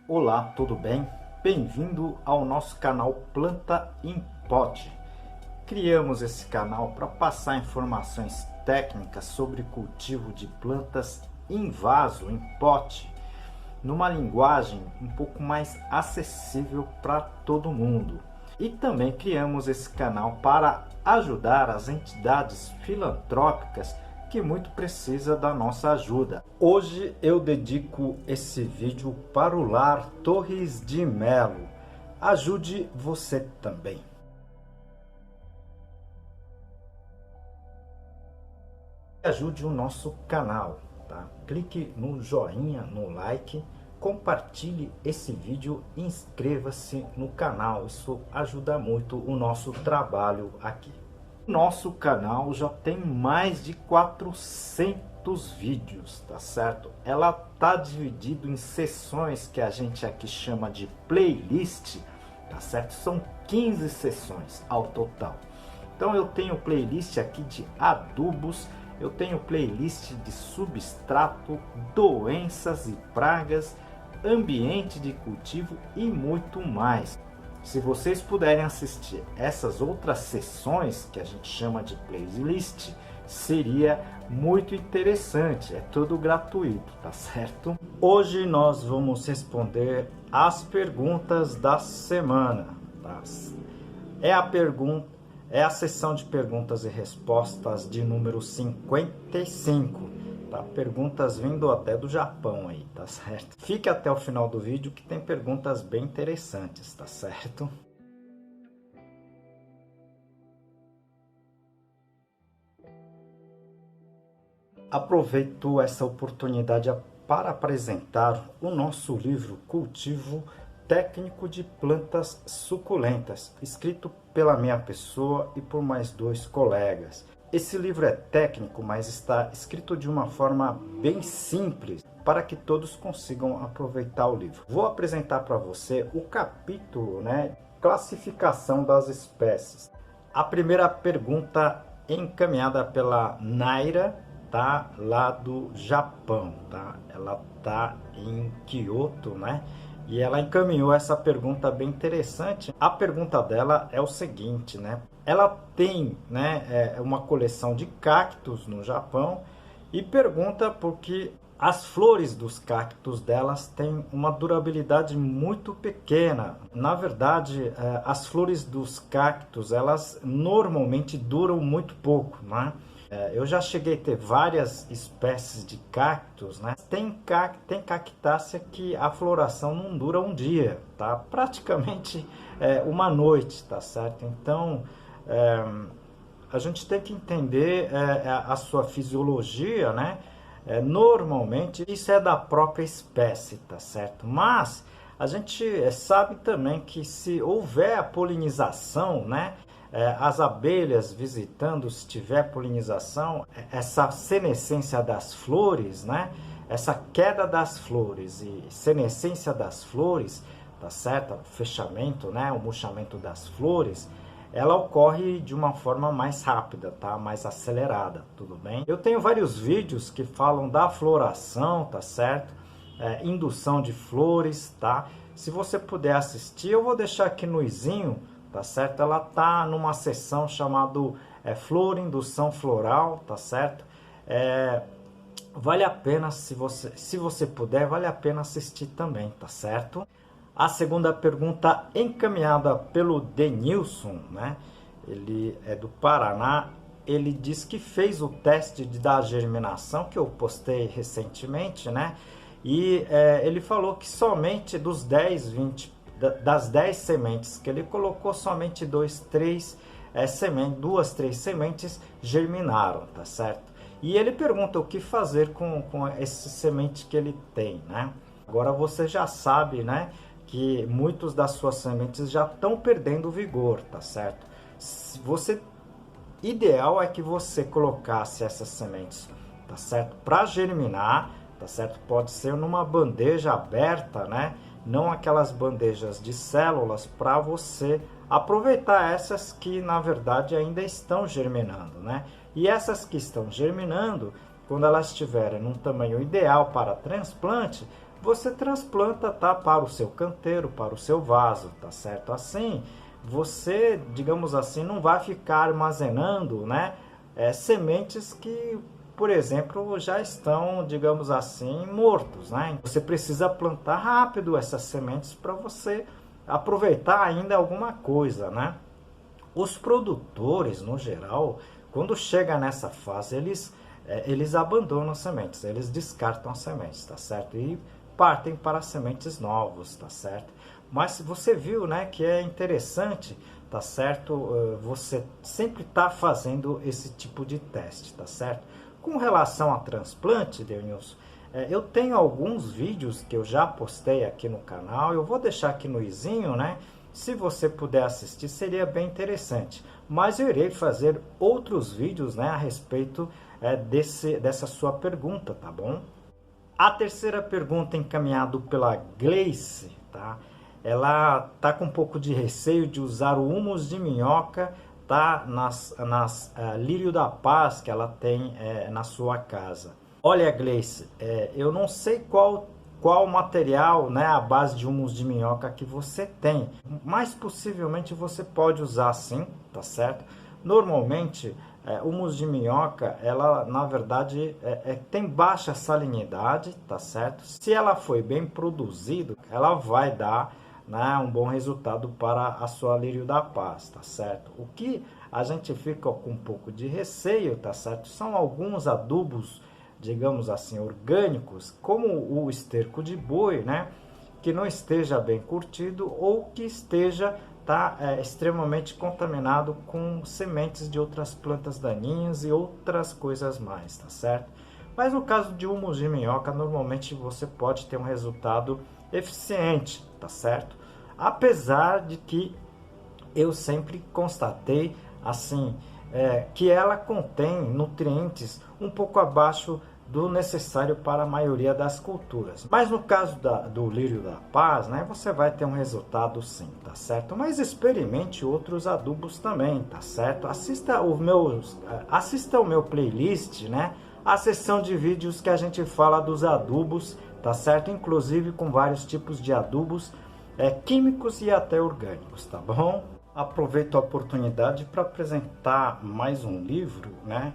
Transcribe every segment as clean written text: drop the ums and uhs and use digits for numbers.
Olá, tudo bem? Bem-vindo ao nosso canal Planta em Pote. Criamos esse canal para passar informações técnicas sobre cultivo de plantas em vaso, em pote, numa linguagem um pouco mais acessível para todo mundo. E também criamos esse canal para ajudar as entidades filantrópicas que muito precisa da nossa ajuda. Hoje eu dedico esse vídeo para o Lar Torres de Melo. Ajude você também. Ajude o nosso canal, tá? Clique no joinha, no like, compartilhe esse vídeo e inscreva-se no canal. Isso ajuda muito o nosso trabalho aqui. Nosso canal já tem mais de 400 vídeos, tá certo? Ela tá dividido em seções que a gente aqui chama de playlist, tá certo? São 15 seções ao total. Então eu tenho playlist aqui de adubos, eu tenho playlist de substrato, doenças e pragas, ambiente de cultivo e muito mais. Se vocês puderem assistir essas outras sessões que a gente chama de playlist, seria muito interessante. É tudo gratuito, tá certo? Hoje nós vamos responder as perguntas da semana, tá? É a sessão de perguntas e respostas de número 55. Tá? Perguntas vindo até do Japão aí, tá certo? Fique até o final do vídeo que tem perguntas bem interessantes, tá certo? Aproveito essa oportunidade para apresentar o nosso livro Cultivo Técnico de Plantas Suculentas, escrito pela minha pessoa e por mais 2 colegas. Esse livro é técnico, mas está escrito de uma forma bem simples para que todos consigam aproveitar o livro. Vou apresentar para você o capítulo, classificação das espécies. A primeira pergunta encaminhada pela Naira, tá, lá do Japão, tá? Ela tá em Kyoto, E ela encaminhou essa pergunta bem interessante. A pergunta dela é o seguinte, Ela tem, uma coleção de cactos no Japão e pergunta por que as flores dos cactos delas têm uma durabilidade muito pequena. Na verdade, as flores dos cactos, elas normalmente duram muito pouco, Eu já cheguei a ter várias espécies de cactos, Tem cactácea que a floração não dura um dia, tá? Praticamente uma noite, tá certo? Então, a gente tem que entender a sua fisiologia, normalmente isso é da própria espécie, tá certo? Mas a gente sabe também que se houver a polinização, as abelhas visitando, se tiver polinização, essa senescência das flores, essa queda das flores e senescência das flores, tá certo? O fechamento, o murchamento das flores, ela ocorre de uma forma mais rápida, tá? Mais acelerada, tudo bem? Eu tenho vários vídeos que falam da floração, tá certo? Indução de flores, tá? Se você puder assistir, eu vou deixar aqui no izinho, tá certo? Ela tá numa seção chamada Flor Indução Floral, tá certo? Vale a pena, se você puder, vale a pena assistir também, tá certo? A segunda pergunta encaminhada pelo Denilson, Ele é do Paraná. Ele diz que fez o teste da germinação, que eu postei recentemente, E ele falou que somente dos 10, 20 das 10 sementes que ele colocou, somente 2, 3 sementes germinaram, tá certo? E ele pergunta o que fazer com esse semente que ele tem, Agora você já sabe, que muitas das suas sementes já estão perdendo vigor, tá certo? Ideal é que você colocasse essas sementes, tá certo? Para germinar, tá certo? Pode ser numa bandeja aberta, Não aquelas bandejas de células, para você aproveitar essas que na verdade ainda estão germinando, E essas que estão germinando, quando elas estiverem num tamanho ideal para transplante, você transplanta, tá, para o seu canteiro, para o seu vaso, tá certo? Assim, você, digamos assim, não vai ficar armazenando, né, sementes que, por exemplo, já estão, digamos assim, mortos, né? Você precisa plantar rápido essas sementes para você aproveitar ainda alguma coisa, né? Os produtores, no geral, quando chega nessa fase, eles abandonam as sementes, eles descartam as sementes, tá certo? E partem para sementes novas, tá certo? Mas você viu, né, que é interessante, tá certo? Você sempre está fazendo esse tipo de teste, tá certo? Com relação a transplante, Denilson, eu tenho alguns vídeos que eu já postei aqui no canal, eu vou deixar aqui no izinho, né? Se você puder assistir, seria bem interessante. Mas eu irei fazer outros vídeos, né, a respeito dessa sua pergunta, tá bom? A terceira pergunta encaminhada pela Gleice, tá? Ela tá com um pouco de receio de usar o humus de minhoca, tá, nas lírio da paz que ela tem na sua casa. Olha, Gleice, eu não sei qual material, né, a base de humus de minhoca que você tem, mas possivelmente você pode usar sim, tá certo? Normalmente, humus de minhoca, ela na verdade tem baixa salinidade, tá certo? Se ela foi bem produzida, ela vai dar, né, um bom resultado para a sua lírio da paz, tá certo? O que a gente fica com um pouco de receio, tá certo? São alguns adubos, digamos assim, orgânicos, como o esterco de boi, né, que não esteja bem curtido ou que esteja extremamente contaminado com sementes de outras plantas daninhas e outras coisas mais, tá certo? Mas no caso de humus de minhoca, normalmente você pode ter um resultado eficiente, tá certo? Apesar de que eu sempre constatei assim, que ela contém nutrientes um pouco abaixo do necessário para a maioria das culturas. Mas no caso do lírio da paz, né, você vai ter um resultado sim, tá certo? Mas experimente outros adubos também, tá certo? Assista o meu playlist, né? A seção de vídeos que a gente fala dos adubos, tá certo? Inclusive com vários tipos de adubos, químicos e até orgânicos, tá bom? Aproveito a oportunidade para apresentar mais um livro, né?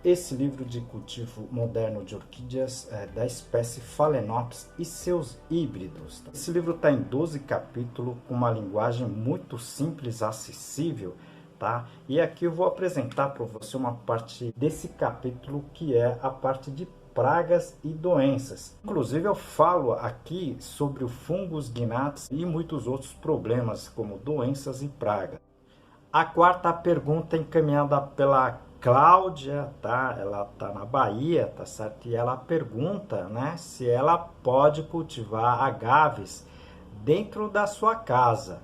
Esse livro de cultivo moderno de orquídeas da espécie Phalaenopsis e seus híbridos. Esse livro está em 12 capítulos, com uma linguagem muito simples, acessível, tá? E aqui eu vou apresentar para você uma parte desse capítulo que é a parte de pragas e doenças. Inclusive eu falo aqui sobre o fungus gnats e muitos outros problemas como doenças e pragas. A quarta pergunta encaminhada pela Cláudia, tá? Ela tá na Bahia, tá certo? E ela pergunta, né, se ela pode cultivar agaves dentro da sua casa.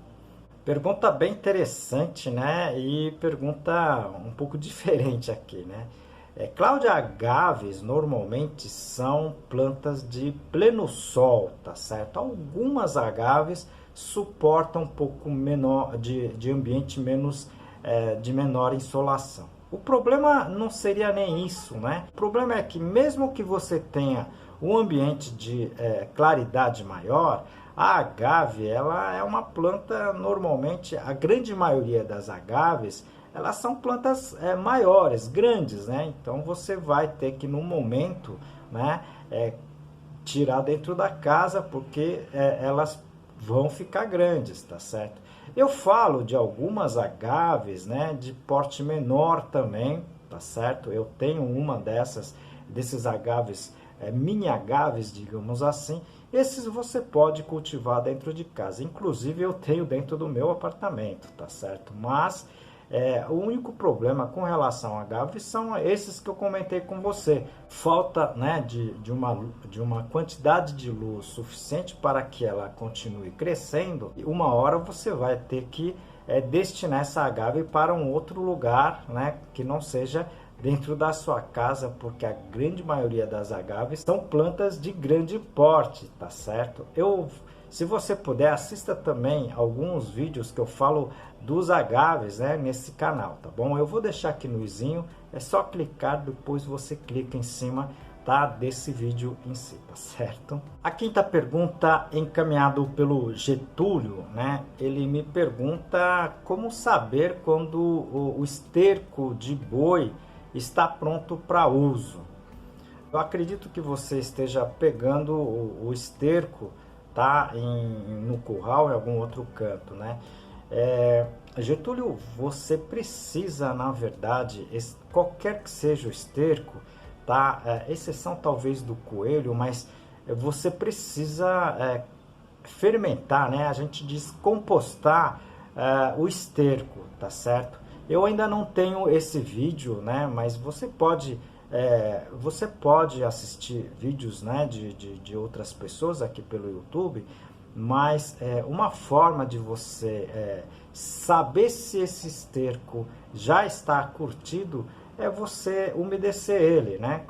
Pergunta bem interessante, né? E pergunta um pouco diferente aqui, né? Cláudia, agaves normalmente são plantas de pleno sol, tá certo? Algumas agaves suportam um pouco menor de ambiente menos de menor insolação. O problema não seria nem isso, né? O problema é que mesmo que você tenha um ambiente de claridade maior, a agave, ela é uma planta, normalmente, a grande maioria das agaves, elas são plantas maiores, grandes, né? Então você vai ter que, no momento, né, tirar dentro da casa, porque elas vão ficar grandes, tá certo? Eu falo de algumas agaves, né, de porte menor também, tá certo? Eu tenho uma desses agaves, mini agaves, digamos assim. Esses você pode cultivar dentro de casa. Inclusive eu tenho dentro do meu apartamento, tá certo? Mas o único problema com relação a agaves são esses que eu comentei com você. Falta, né, de uma quantidade de luz suficiente para que ela continue crescendo. E uma hora você vai ter que destinar essa agave para um outro lugar, né, que não seja dentro da sua casa, porque a grande maioria das agaves são plantas de grande porte, tá certo? Se você puder, assista também alguns vídeos que eu falo dos agaves, né, nesse canal, tá bom? Eu vou deixar aqui no izinho, é só clicar, depois você clica em cima tá, desse vídeo em si, tá certo? A quinta pergunta, encaminhado pelo Getúlio, né? Ele me pergunta como saber quando o esterco de boi está pronto para uso. Eu acredito que você esteja pegando o esterco, tá, no curral, em algum outro canto, né? Getúlio, você precisa, na verdade, qualquer que seja o esterco, tá? Exceção talvez do coelho, mas você precisa fermentar, né? A gente diz compostar o esterco, tá certo? Eu ainda não tenho esse vídeo, né? Mas você pode assistir vídeos, né, de outras pessoas aqui pelo YouTube, mas uma forma de você saber se esse esterco já está curtido é você umedecer ele, né?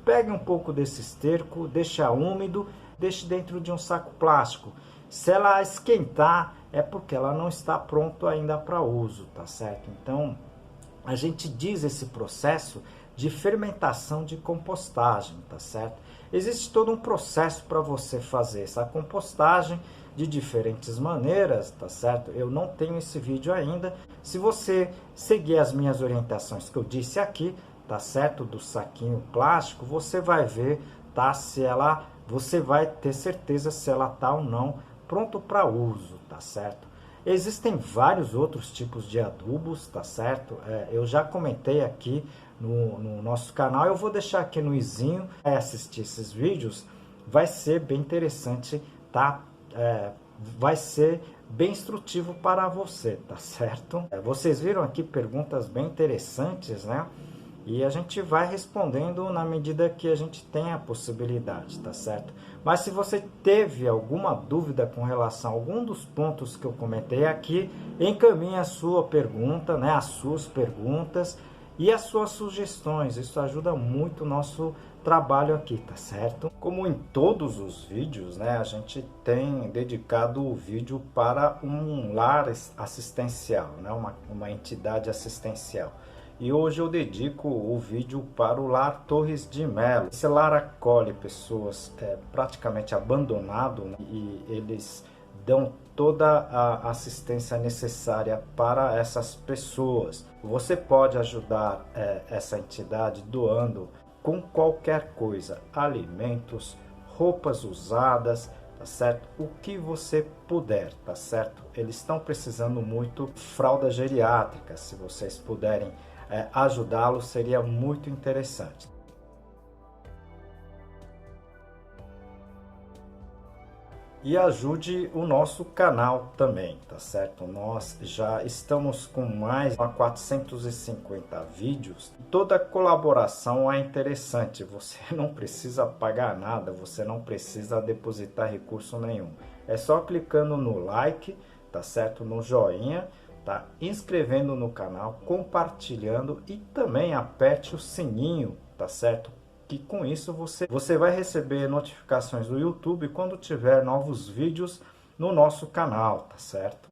Pegue um pouco desse esterco, deixa úmido, deixe dentro de um saco plástico. Se ela esquentar, é porque ela não está pronta ainda para uso, tá certo? Então, a gente diz esse processo de fermentação de compostagem, tá certo? Existe todo um processo para você fazer essa compostagem de diferentes maneiras, tá certo? Eu não tenho esse vídeo ainda. Se você seguir as minhas orientações que eu disse aqui, tá certo? Do saquinho plástico, você vai ver, tá? Você vai ter certeza se ela tá ou não pronto para uso, tá certo? Existem vários outros tipos de adubos, tá certo? Eu já comentei aqui no nosso canal, eu vou deixar aqui no izinho. Assistir esses vídeos vai ser bem interessante, tá? Vai ser bem instrutivo para você, tá certo? Vocês viram aqui perguntas bem interessantes, né? E a gente vai respondendo na medida que a gente tem a possibilidade, tá certo? Mas se você teve alguma dúvida com relação a algum dos pontos que eu comentei aqui, encaminhe a sua pergunta, né? As suas perguntas e as suas sugestões. Isso ajuda muito o nosso trabalho aqui, tá certo? Como em todos os vídeos, né? A gente tem dedicado o vídeo para um lar assistencial, né? Uma entidade assistencial. E hoje eu dedico o vídeo para o Lar Torres de Melo. Esse lar acolhe pessoas praticamente abandonadas, né? E eles dão toda a assistência necessária para essas pessoas. Você pode ajudar essa entidade doando com qualquer coisa, alimentos, roupas usadas, tá certo? O que você puder, tá certo? Eles estão precisando muito de fralda geriátrica, se vocês puderem ajudá-los, seria muito interessante. E ajude o nosso canal também, tá certo? Nós já estamos com mais de 450 vídeos. Toda colaboração é interessante, você não precisa pagar nada, você não precisa depositar recurso nenhum. É só clicando no like, tá certo? No joinha, tá? Inscrevendo no canal, compartilhando e também aperte o sininho, tá certo? Que com isso você vai receber notificações do YouTube quando tiver novos vídeos no nosso canal, tá certo?